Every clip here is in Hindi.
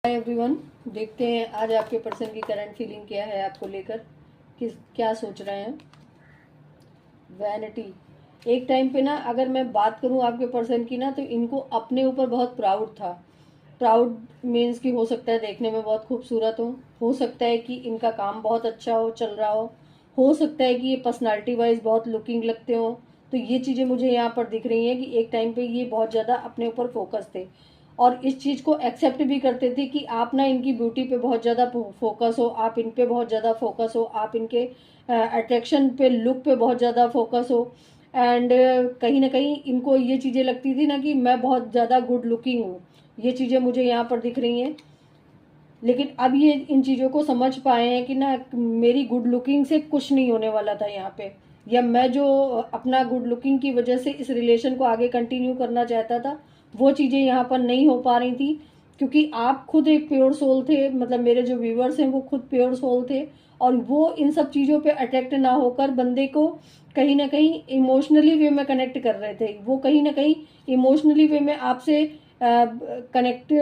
हाय एवरीवन, देखते हैं आज आपके पर्सन की करंट फीलिंग क्या है आपको लेकर, किस क्या सोच रहे हैं। वैनिटी। एक टाइम पे ना अगर मैं बात करूं आपके पर्सन की ना, तो इनको अपने ऊपर बहुत प्राउड था। प्राउड मीन्स कि हो सकता है देखने में बहुत खूबसूरत हो सकता है कि इनका काम बहुत अच्छा हो, चल रहा हो सकता है कि ये पर्सनालिटी वाइज बहुत लुकिंग लगते हो। तो ये चीज़ें मुझे यहाँ पर दिख रही हैं कि एक टाइम पे ये बहुत ज़्यादा अपने ऊपर फोकस थे और इस चीज़ को एक्सेप्ट भी करते थे कि आप ना इनकी ब्यूटी पे बहुत ज़्यादा फोकस हो, आप इन पे बहुत ज़्यादा फोकस हो, आप इनके अट्रैक्शन पे, लुक पे बहुत ज़्यादा फोकस हो। एंड कहीं ना कहीं इनको ये चीज़ें लगती थी ना कि मैं बहुत ज़्यादा गुड लुकिंग हूँ। ये चीज़ें मुझे यहाँ पर दिख रही हैं। लेकिन अब ये इन चीज़ों को समझ पाए हैं कि ना मेरी गुड लुकिंग से कुछ नहीं होने वाला था यहाँ पे, या मैं जो अपना गुड लुकिंग की वजह से इस रिलेशन को आगे कंटिन्यू करना चाहता था वो चीज़ें यहाँ पर नहीं हो पा रही थी। क्योंकि आप खुद एक प्योर सोल थे, मतलब मेरे जो व्यूवर्स हैं वो खुद प्योर सोल थे, और वो इन सब चीज़ों पे अट्रैक्ट ना होकर बंदे को कहीं ना कहीं इमोशनली वे में कनेक्ट कर रहे थे। वो कहीं ना कहीं इमोशनली वे में आपसे कनेक्ट,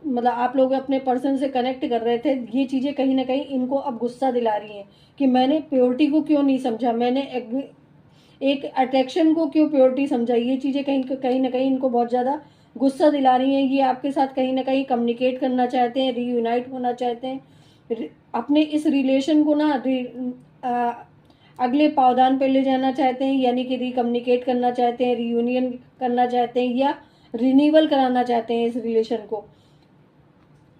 मतलब आप लोग अपने पर्सन से कनेक्ट कर रहे थे। ये चीज़ें कहीं ना कहीं इनको अब गुस्सा दिला रही हैं कि मैंने प्योरिटी को क्यों नहीं समझा, मैंने एक अट्रैक्शन को क्यों प्योरिटी समझा। ये चीज़ें कहीं कहीं ना कहीं इनको बहुत ज़्यादा गुस्सा दिला रही हैं। ये आपके साथ कहीं ना कहीं कम्युनिकेट करना चाहते हैं, रीयूनाइट होना चाहते हैं, अपने इस रिलेशन को ना अगले पावदान पे ले जाना चाहते हैं, यानी कि रिकम्युनिकेट करना चाहते हैं, रीयूनियन करना चाहते हैं, या रिन्यूअल कराना चाहते हैं इस रिलेशन को।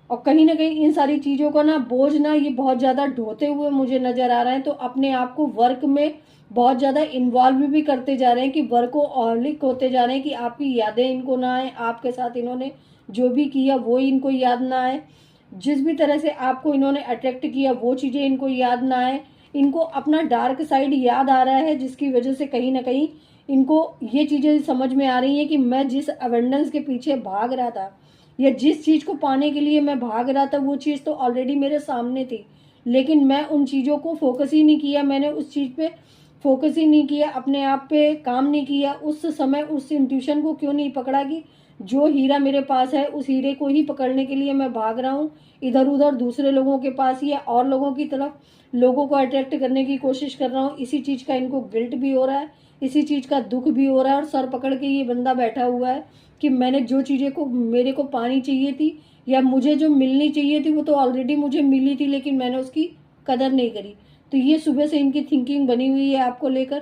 और कहीं ना कहीं इन सारी चीज़ों का ना बोझ ना ये बहुत ज़्यादा ढोते हुए मुझे नज़र आ रहा है। तो अपने आप को वर्क में बहुत ज़्यादा इन्वॉल्व भी करते जा रहे हैं कि वर्क को ऑलिक होते जा रहे हैं कि आपकी यादें इनको ना आए, आपके साथ इन्होंने जो भी किया वो इनको याद ना आए, जिस भी तरह से आपको इन्होंने अट्रैक्ट किया वो चीज़ें इनको याद ना आए। इनको अपना डार्क साइड याद आ रहा है, जिसकी वजह से कहीं ना कहीं इनको ये चीज़ें समझ में आ रही हैं कि मैं जिस अवेंडेंस के पीछे भाग रहा था, या जिस चीज़ को पाने के लिए मैं भाग रहा था, वो चीज़ तो ऑलरेडी मेरे सामने थी, लेकिन मैं उन चीज़ों को फोकस ही नहीं किया। मैंने उस चीज़ पे फोकस ही नहीं किया, अपने आप पे काम नहीं किया। उस समय उस इंट्यूशन को क्यों नहीं पकड़ा कि जो हीरा मेरे पास है उस हीरे को ही पकड़ने के लिए मैं भाग रहा हूँ इधर उधर दूसरे लोगों के पास, या और लोगों की तरफ लोगों को अट्रैक्ट करने की कोशिश कर रहा हूँ। इसी चीज़ का इनको गिल्ट भी हो रहा है, इसी चीज़ का दुख भी हो रहा है, और सर पकड़ के ये बंदा बैठा हुआ है कि मैंने जो चीज़ें को मेरे को पानी चाहिए थी या मुझे जो मिलनी चाहिए थी वो तो ऑलरेडी मुझे मिली थी, लेकिन मैंने उसकी कदर नहीं करी। तो ये सुबह से इनकी थिंकिंग बनी हुई है आपको लेकर,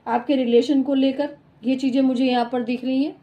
आपके रिलेशन को लेकर। ये चीज़ें मुझे यहाँ पर दिख रही हैं।